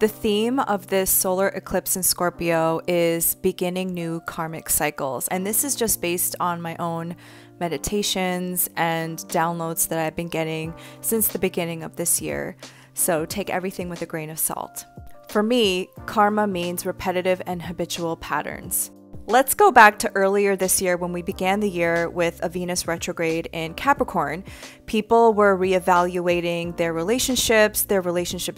The theme of this solar eclipse in Scorpio is beginning new karmic cycles. And this is just based on my own meditations and downloads that I've been getting since the beginning of this year. So take everything with a grain of salt. For me, karma means repetitive and habitual patterns. Let's go back to earlier this year when we began the year with a Venus retrograde in Capricorn. People were reevaluating their relationships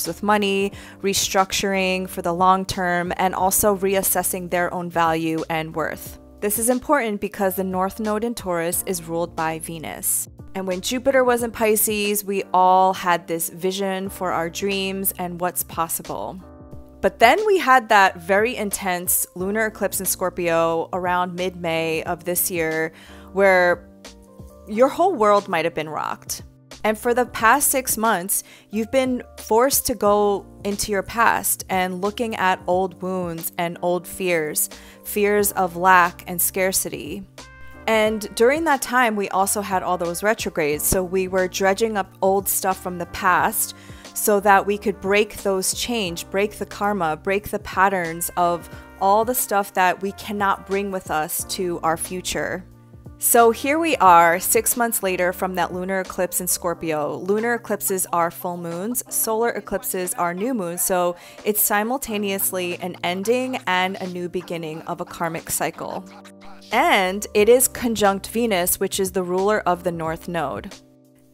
with money, restructuring for the long term, and also reassessing their own value and worth. This is important because the North Node in Taurus is ruled by Venus. And when Jupiter was in Pisces, we all had this vision for our dreams and what's possible. But then we had that very intense lunar eclipse in Scorpio around mid-May of this year, where your whole world might have been rocked. And for the past 6 months, you've been forced to go into your past and looking at old wounds and old fears of lack and scarcity. And during that time, we also had all those retrogrades. So we were dredging up old stuff from the past so that we could break those chains, break the karma, break the patterns of all the stuff that we cannot bring with us to our future. So here we are 6 months later from that lunar eclipse in Scorpio. Lunar eclipses are full moons, solar eclipses are new moons, so it's simultaneously an ending and a new beginning of a karmic cycle. And it is conjunct Venus, which is the ruler of the North Node.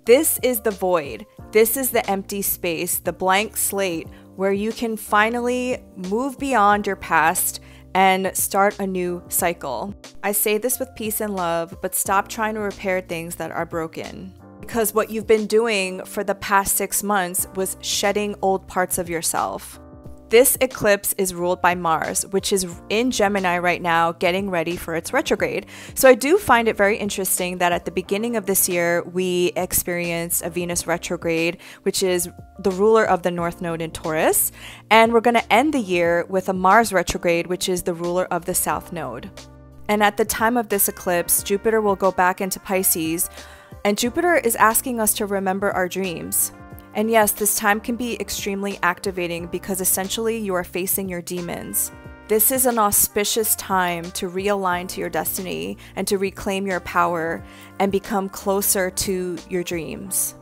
This is the void. This is the empty space, the blank slate, where you can finally move beyond your past and start a new cycle. I say this with peace and love, but stop trying to repair things that are broken. Because what you've been doing for the past 6 months was shedding old parts of yourself. This eclipse is ruled by Mars, which is in Gemini right now, getting ready for its retrograde. So I do find it very interesting that at the beginning of this year, we experienced a Venus retrograde, which is the ruler of the North Node in Taurus. And we're going to end the year with a Mars retrograde, which is the ruler of the South Node. And at the time of this eclipse, Jupiter will go back into Pisces, and Jupiter is asking us to remember our dreams. And yes, this time can be extremely activating because essentially you are facing your demons. This is an auspicious time to realign to your destiny and to reclaim your power and become closer to your dreams.